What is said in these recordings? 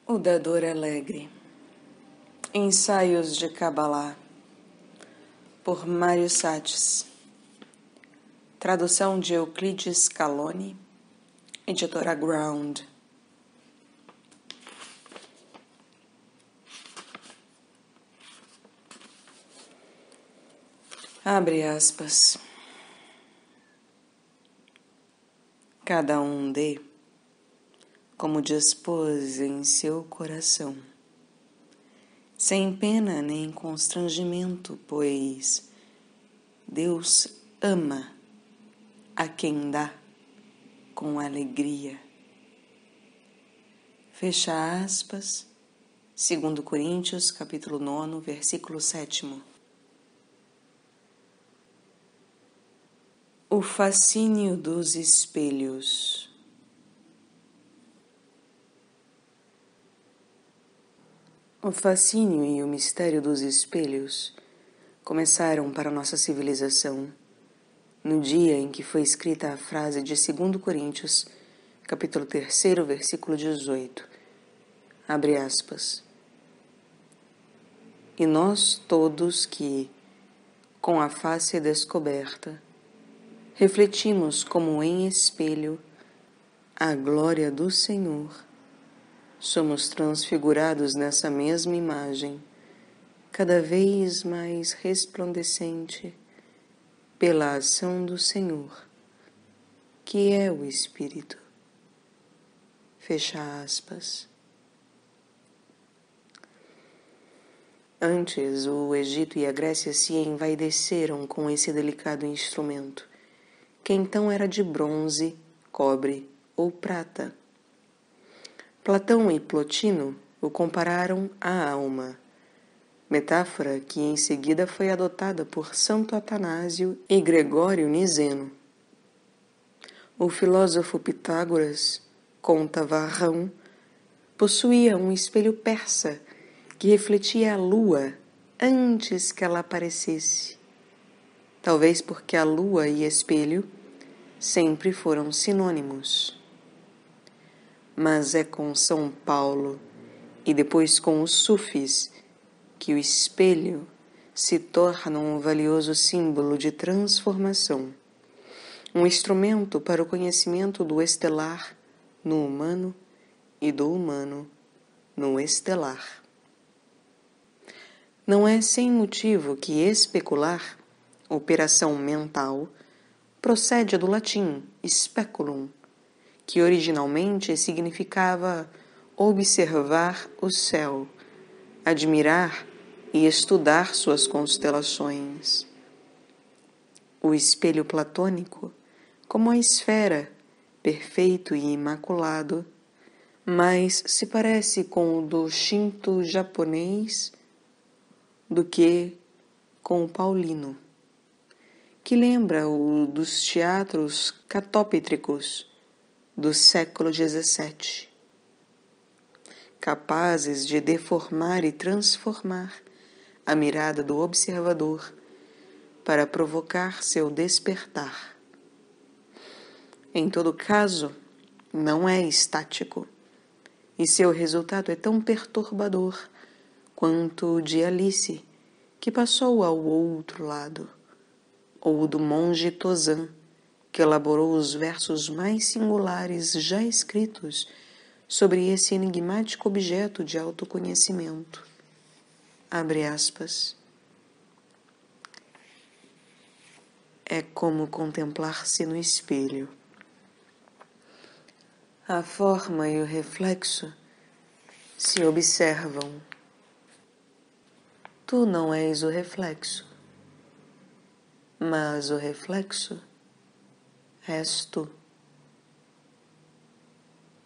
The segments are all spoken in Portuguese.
O Dador Alegre. Ensaios de Kabbalah, por Mário Sates. Tradução de Euclides Caloni, editora Ground. Abre aspas. Cada um dê como dispôs em seu coração, sem pena nem constrangimento, pois Deus ama a quem dá com alegria. Fecha aspas, 2 Coríntios, capítulo 9, versículo 7. O fascínio dos espelhos. O fascínio e o mistério dos espelhos começaram para nossa civilização no dia em que foi escrita a frase de 2 Coríntios, capítulo 3, versículo 18. Abre aspas. E nós todos que, com a face descoberta, refletimos como em espelho a glória do Senhor, somos transfigurados nessa mesma imagem, cada vez mais resplandecente pela ação do Senhor, que é o Espírito. Fecha aspas. Antes, o Egito e a Grécia se envaideceram com esse delicado instrumento, que então era de bronze, cobre ou prata. Platão e Plotino o compararam à alma, metáfora que em seguida foi adotada por Santo Atanásio e Gregório Nizeno. O filósofo Pitágoras, conta Varrão, possuía um espelho persa que refletia a lua antes que ela aparecesse, talvez porque a lua e espelho sempre foram sinônimos. Mas é com São Paulo e depois com os sufis que o espelho se torna um valioso símbolo de transformação, um instrumento para o conhecimento do estelar no humano e do humano no estelar. Não é sem motivo que especular, operação mental, procede do latim speculum, que originalmente significava observar o céu, admirar e estudar suas constelações. O espelho platônico, como a esfera, perfeito e imaculado, mais se parece com o do Shinto japonês do que com o paulino, que lembra o dos teatros catoptricos do século XVII, capazes de deformar e transformar a mirada do observador para provocar seu despertar. Em todo caso, não é estático, e seu resultado é tão perturbador quanto o de Alice, que passou ao outro lado, ou o do monge Tozan, que elaborou os versos mais singulares já escritos sobre esse enigmático objeto de autoconhecimento. Abre aspas. É como contemplar-se no espelho. A forma e o reflexo se observam. Tu não és o reflexo, mas o reflexo és tu.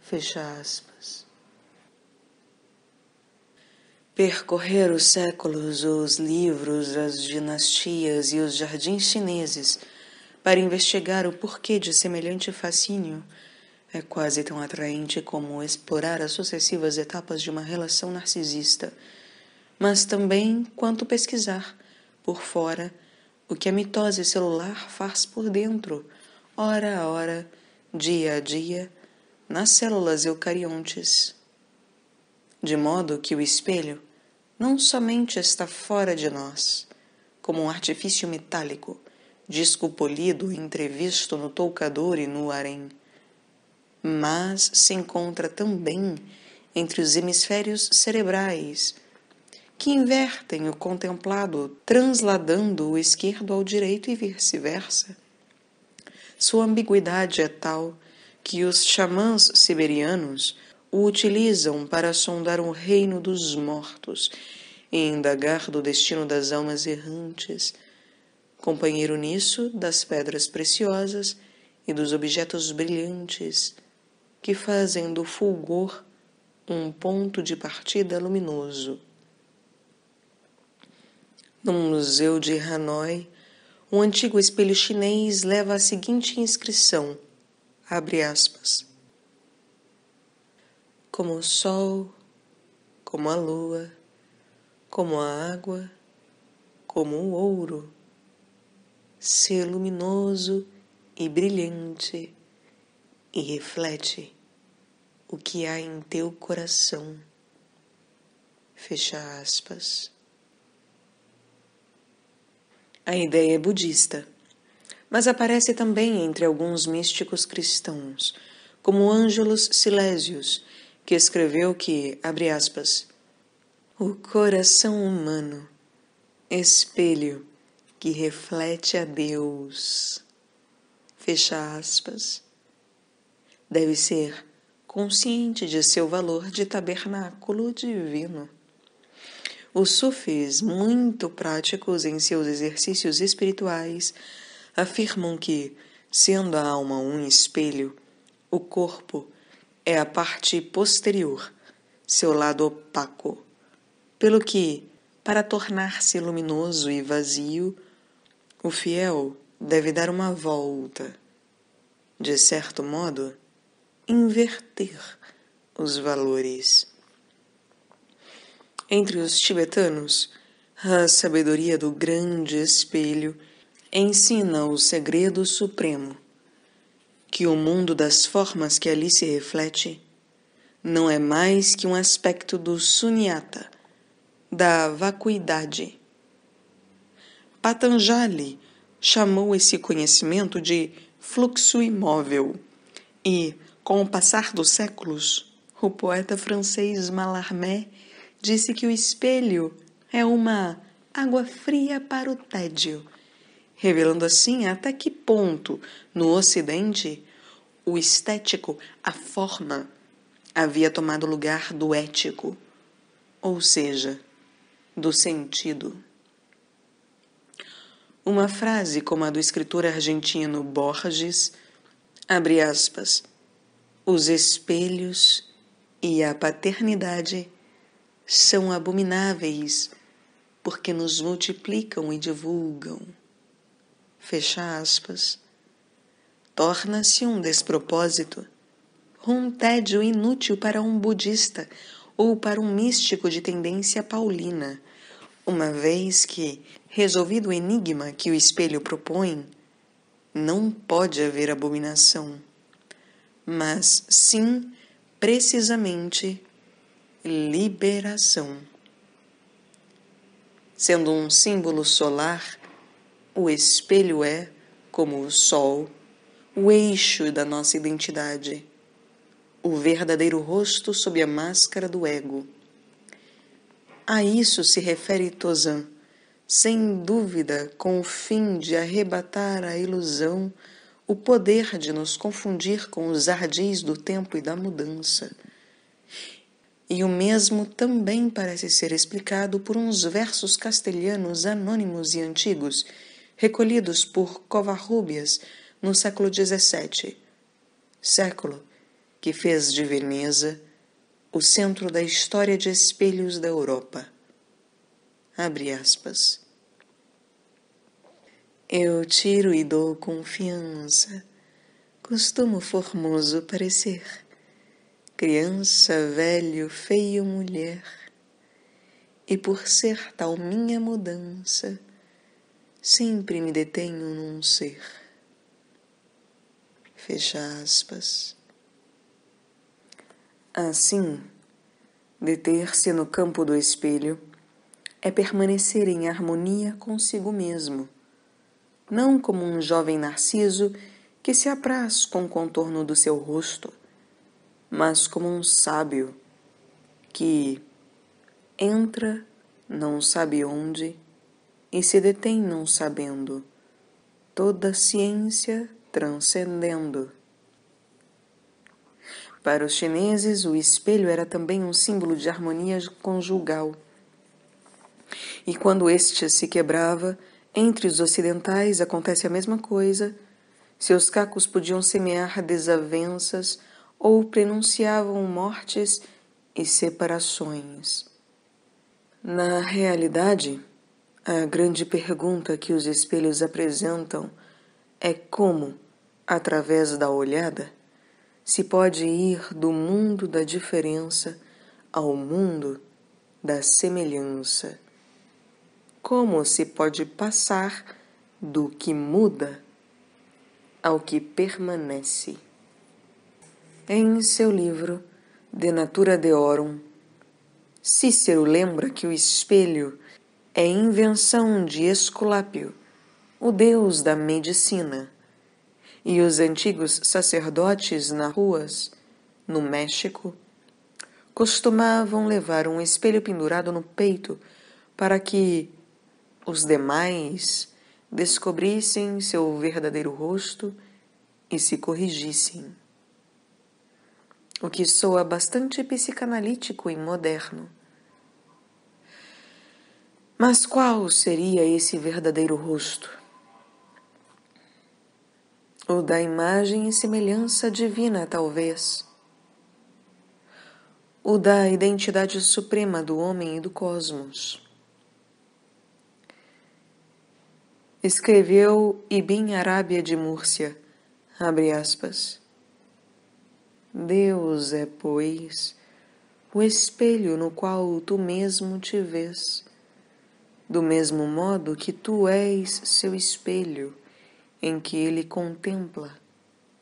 Fecha aspas. Percorrer os séculos, os livros, as dinastias e os jardins chineses para investigar o porquê de semelhante fascínio é quase tão atraente como explorar as sucessivas etapas de uma relação narcisista, mas também quanto pesquisar, por fora, o que a mitose celular faz por dentro, hora a hora, dia a dia, nas células eucariontes. de modo que o espelho não somente está fora de nós, como um artifício metálico, disco polido entrevisto no toucador e no harém, mas se encontra também entre os hemisférios cerebrais, que invertem o contemplado, transladando o esquerdo ao direito e vice-versa. Sua ambiguidade é tal que os xamãs siberianos o utilizam para sondar o reino dos mortos e indagar do destino das almas errantes, companheiro nisso das pedras preciosas e dos objetos brilhantes que fazem do fulgor um ponto de partida luminoso. No museu de Hanoi, um antigo espelho chinês leva a seguinte inscrição, abre aspas, como o sol, como a lua, como a água, como o ouro, ser luminoso e brilhante e reflete o que há em teu coração. Fecha aspas. A ideia é budista, mas aparece também entre alguns místicos cristãos, como Ângelus Silesius, que escreveu que, abre aspas, o coração humano, espelho que reflete a Deus, fecha aspas, deve ser consciente de seu valor de tabernáculo divino. Os sufis, muito práticos em seus exercícios espirituais, afirmam que, sendo a alma um espelho, o corpo é a parte posterior, seu lado opaco, pelo que, para tornar-se luminoso e vazio, o fiel deve dar uma volta, de certo modo, inverter os valores. Entre os tibetanos, a sabedoria do grande espelho ensina o segredo supremo, que o mundo das formas que ali se reflete não é mais que um aspecto do sunyata, da vacuidade. Patanjali chamou esse conhecimento de fluxo imóvel e, com o passar dos séculos, o poeta francês Mallarmé disse que o espelho é uma água fria para o tédio, revelando assim até que ponto, no Ocidente, o estético, a forma, havia tomado lugar do ético, ou seja, do sentido. Uma frase como a do escritor argentino Borges, abre aspas, os espelhos e a paternidade são abomináveis porque nos multiplicam e divulgam. Fecha aspas. Torna-se um despropósito, um tédio inútil para um budista ou para um místico de tendência paulina, uma vez que, resolvido o enigma que o espelho propõe, não pode haver abominação, mas sim, precisamente, liberação. Sendo um símbolo solar, o espelho é, como o sol, o eixo da nossa identidade, o verdadeiro rosto sob a máscara do ego. A isso se refere Tozan, sem dúvida com o fim de arrebatar à ilusão o poder de nos confundir com os ardis do tempo e da mudança. E o mesmo também parece ser explicado por uns versos castelhanos anônimos e antigos, recolhidos por Covarrubias no século XVII, século que fez de Veneza o centro da história de espelhos da Europa. Abre aspas. Eu tiro e dou confiança, costumo formoso parecer, criança, velho, feio, mulher, e por ser tal minha mudança, sempre me detenho num ser. Fecha aspas. Assim, Deter-se no campo do espelho é permanecer em harmonia consigo mesmo, não como um jovem narciso que se apraz com o contorno do seu rosto, mas como um sábio que entra não sabe onde e se detém não sabendo, toda ciência transcendendo. Para os chineses, o espelho era também um símbolo de harmonia conjugal. E quando este se quebrava, entre os ocidentais acontece a mesma coisa. Seus cacos podiam semear desavenças ou prenunciavam mortes e separações. Na realidade, a grande pergunta que os espelhos apresentam é como, através da olhada, se pode ir do mundo da diferença ao mundo da semelhança. Como se pode passar do que muda ao que permanece. Em seu livro De Natura Deorum, Cícero lembra que o espelho é invenção de Esculápio, o deus da medicina, e os antigos sacerdotes nas ruas, no México, costumavam levar um espelho pendurado no peito para que os demais descobrissem seu verdadeiro rosto e se corrigissem. O que soa bastante psicanalítico e moderno. Mas qual seria esse verdadeiro rosto? O da imagem e semelhança divina, talvez. O da identidade suprema do homem e do cosmos. Escreveu Ibn Arábia de Múrcia, abre aspas, Deus é, pois, o espelho no qual tu mesmo te vês, do mesmo modo que tu és seu espelho, em que ele contempla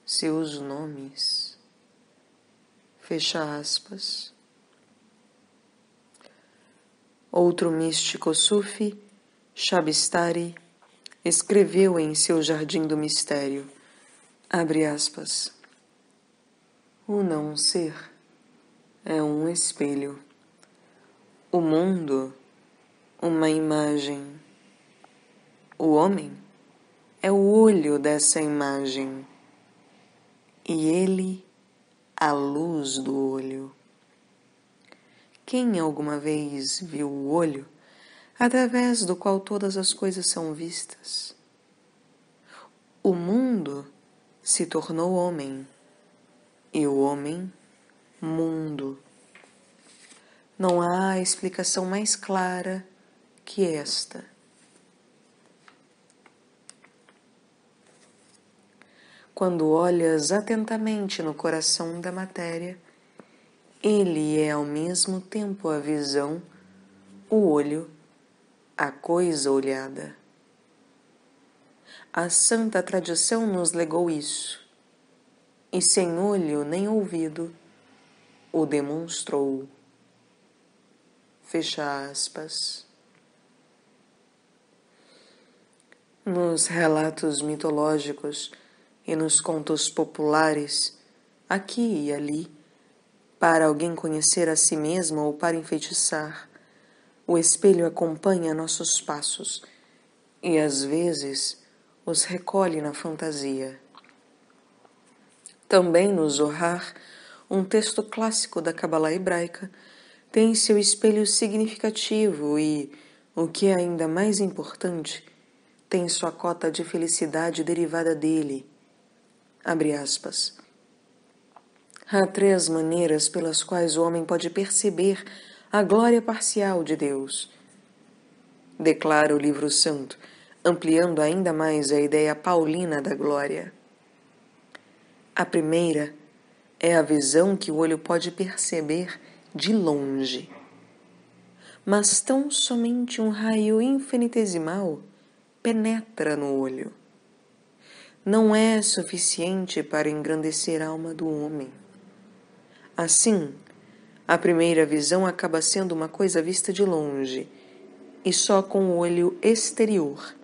seus nomes. Fecha aspas. Outro místico sufi, Shabistari, escreveu em seu Jardim do Mistério, abre aspas, o não ser é um espelho, o mundo uma imagem, o homem é o olho dessa imagem e ele a luz do olho. Quem alguma vez viu o olho através do qual todas as coisas são vistas? O mundo se tornou homem e o homem mundo. Não há explicação mais clara que esta. Quando olhas atentamente no coração da matéria, ele é ao mesmo tempo a visão, o olho, a coisa olhada. A santa tradição nos legou isso, e sem olho nem ouvido o demonstrou. Fecha aspas. Nos relatos mitológicos e nos contos populares, aqui e ali, para alguém conhecer a si mesmo ou para enfeitiçar, o espelho acompanha nossos passos e às vezes os recolhe na fantasia. Também no Zohar, um texto clássico da Cabala hebraica, tem seu espelho significativo e, o que é ainda mais importante, tem sua cota de felicidade derivada dele. Abre aspas. Há 3 maneiras pelas quais o homem pode perceber a glória parcial de Deus. Declara o livro santo, ampliando ainda mais a ideia paulina da glória. A primeira é a visão que o olho pode perceber de longe. Mas tão somente um raio infinitesimal penetra no olho. Não é suficiente para engrandecer a alma do homem. Assim, A primeira visão acaba sendo uma coisa vista de longe e só com o olho exterior.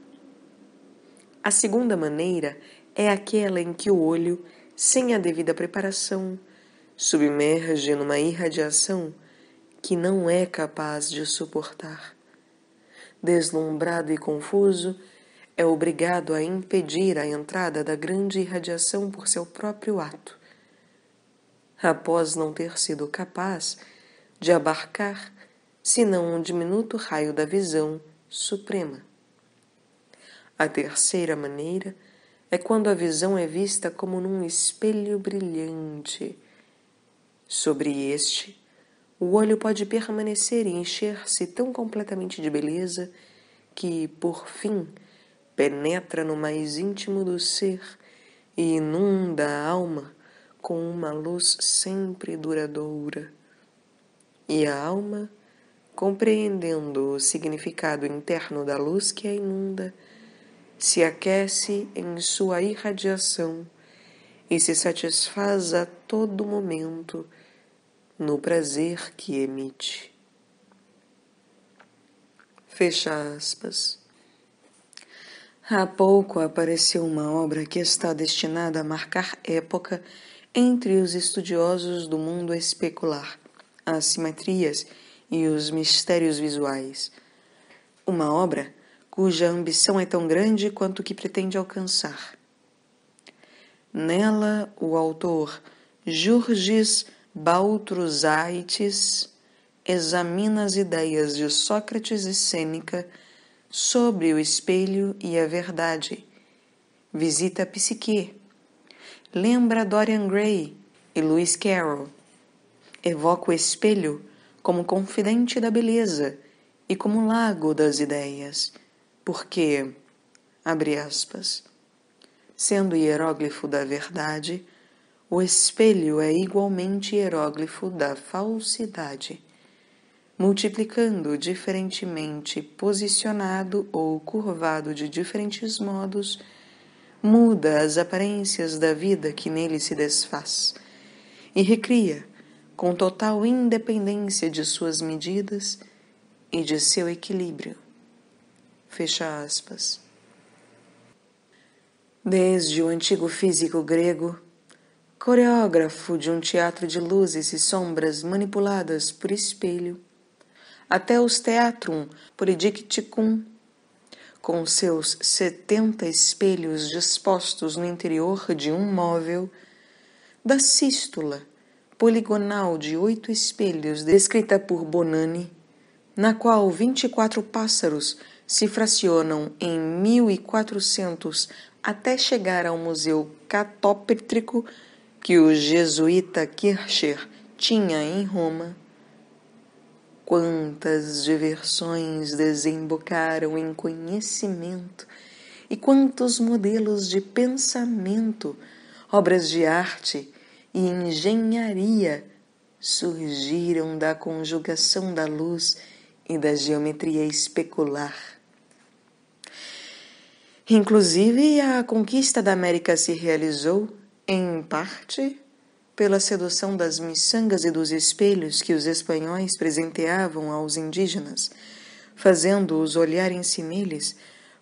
A segunda maneira é aquela em que o olho, sem a devida preparação, submerge numa irradiação que não é capaz de suportar. Deslumbrado e confuso, é obrigado a impedir a entrada da grande irradiação por seu próprio ato, após não ter sido capaz de abarcar senão um diminuto raio da visão suprema. A terceira maneira é quando a visão é vista como num espelho brilhante. Sobre este, o olho pode permanecer e encher-se tão completamente de beleza que, por fim, penetra no mais íntimo do ser e inunda a alma com uma luz sempre duradoura. E a alma, compreendendo o significado interno da luz que a inunda, se aquece em sua irradiação e se satisfaz a todo momento no prazer que emite. Fecha aspas. Há pouco apareceu uma obra que está destinada a marcar época entre os estudiosos do mundo especular, as simetrias e os mistérios visuais. Uma obra cuja ambição é tão grande quanto o que pretende alcançar. Nela, o autor Jurgis Baltrusaitis examina as ideias de Sócrates e Sêneca sobre o espelho e a verdade. Visita a psique. Lembra Dorian Gray e Lewis Carroll. Evoca o espelho como confidente da beleza e como lago das ideias, porque, abre aspas, sendo hieróglifo da verdade, o espelho é igualmente hieróglifo da falsidade, multiplicando diferentemente posicionado ou curvado de diferentes modos, muda as aparências da vida que nele se desfaz e recria, com total independência de suas medidas e de seu equilíbrio. Fecha aspas. Desde o antigo físico grego, coreógrafo de um teatro de luzes e sombras manipuladas por espelho, até os Theatrum Polydicticum, com seus 70 espelhos dispostos no interior de um móvel, da sístula poligonal de 8 espelhos descrita por Bonani, na qual 24 pássaros se fracionam em 1400 até chegar ao museu catoptrico que o jesuíta Kircher tinha em Roma. Quantas diversões desembocaram em conhecimento e quantos modelos de pensamento, obras de arte e engenharia surgiram da conjugação da luz e da geometria especular. Inclusive, a conquista da América se realizou, em parte, pela sedução das miçangas e dos espelhos que os espanhóis presenteavam aos indígenas, fazendo-os olharem-se neles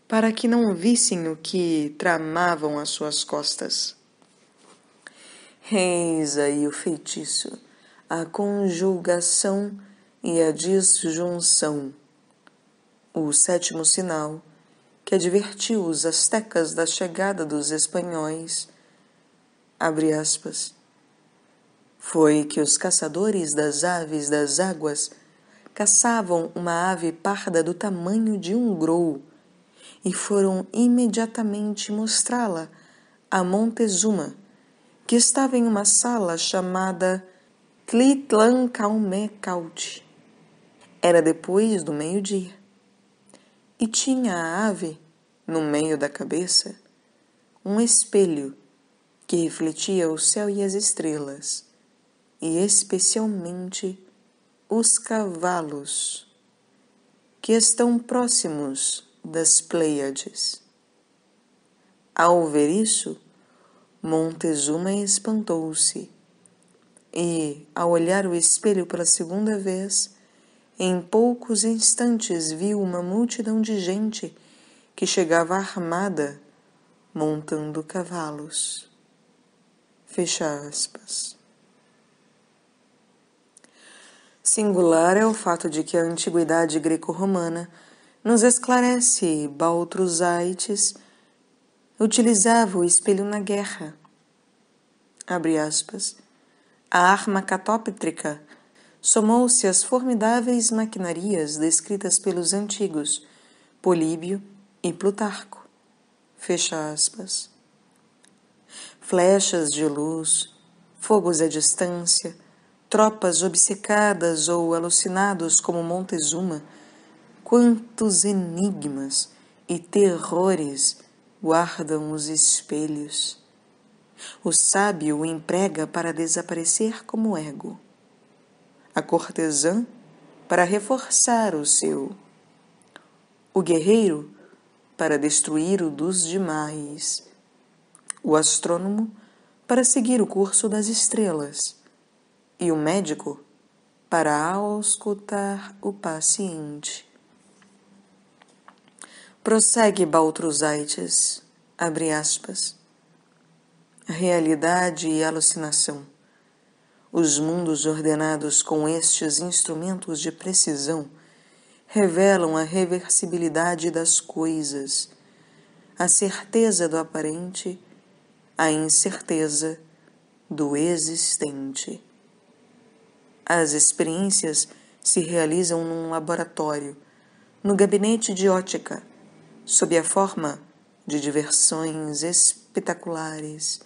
para que não vissem o que tramavam às suas costas. Eis aí o feitiço, a conjugação e a disjunção, o 7º sinal que advertiu os astecas da chegada dos espanhóis. Abre aspas. Foi que os caçadores das aves das águas caçavam uma ave parda do tamanho de um grou e foram imediatamente mostrá-la a Montezuma, que estava em uma sala chamada Tlitlangcalmecaut. Era depois do meio-dia, e tinha a ave, no meio da cabeça, um espelho que refletia o céu e as estrelas, e especialmente os cavalos, que estão próximos das Pleiades. Ao ver isso, Montezuma espantou-se, e, ao olhar o espelho pela segunda vez, em poucos instantes viu uma multidão de gente que chegava armada, montando cavalos. Fecha aspas. Singular é o fato de que a antiguidade greco-romana nos esclarece Baltrusaites utilizava o espelho na guerra. Abre aspas. A arma catoptrica somou-se às formidáveis maquinarias descritas pelos antigos Políbio e Plutarco. Fecha aspas. Flechas de luz, fogos à distância, tropas obcecadas ou alucinados como Montezuma, quantos enigmas e terrores guardam os espelhos. O sábio o emprega para desaparecer como ego. A cortesã para reforçar o seu. O guerreiro para destruir o dos demais. O astrônomo para seguir o curso das estrelas. E o médico para auscultar o paciente. Prossegue Baltrusaites, abre aspas. Realidade e alucinação. Os mundos ordenados com estes instrumentos de precisão revelam a reversibilidade das coisas, a certeza do aparente, a incerteza do existente. As experiências se realizam num laboratório, no gabinete de ótica, sob a forma de diversões espetaculares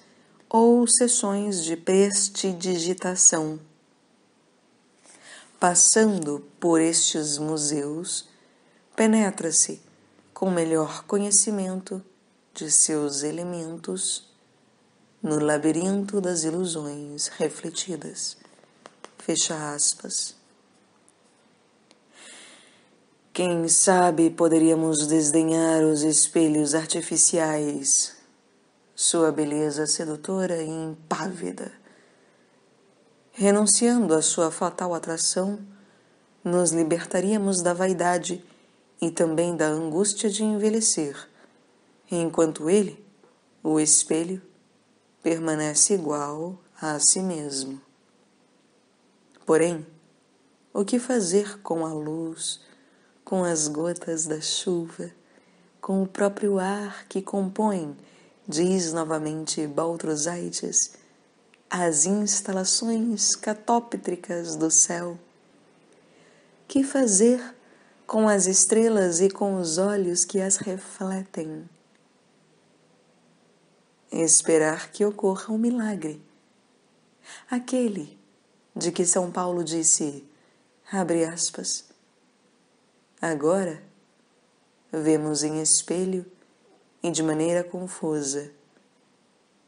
ou sessões de prestidigitação. Passando por estes museus, penetra-se com melhor conhecimento de seus elementos no labirinto das ilusões refletidas. Fecha aspas. Quem sabe poderíamos desdenhar os espelhos artificiais, sua beleza sedutora e impávida. Renunciando à sua fatal atração, nos libertaríamos da vaidade e também da angústia de envelhecer, enquanto ele, o espelho, permanece igual a si mesmo. Porém, o que fazer com a luz, com as gotas da chuva, com o próprio ar que compõe, diz novamente Baltrusaites, as instalações catoptricas do céu? Que fazer com as estrelas e com os olhos que as refletem? Esperar que ocorra um milagre. Aquele de que São Paulo disse, abre aspas, agora vemos em espelho e de maneira confusa,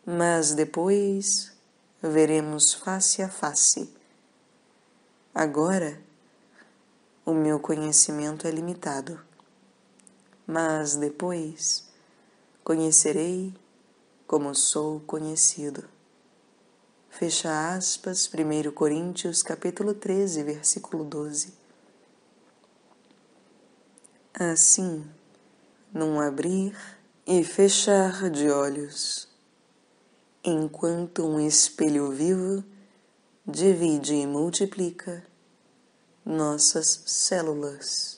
mas depois veremos face a face. Agora o meu conhecimento é limitado, mas depois conhecerei como sou conhecido. Fecha aspas, 1 Coríntios capítulo 13, versículo 12. Assim, num abrir e fechar de olhos, enquanto um espelho vivo divide e multiplica nossas células.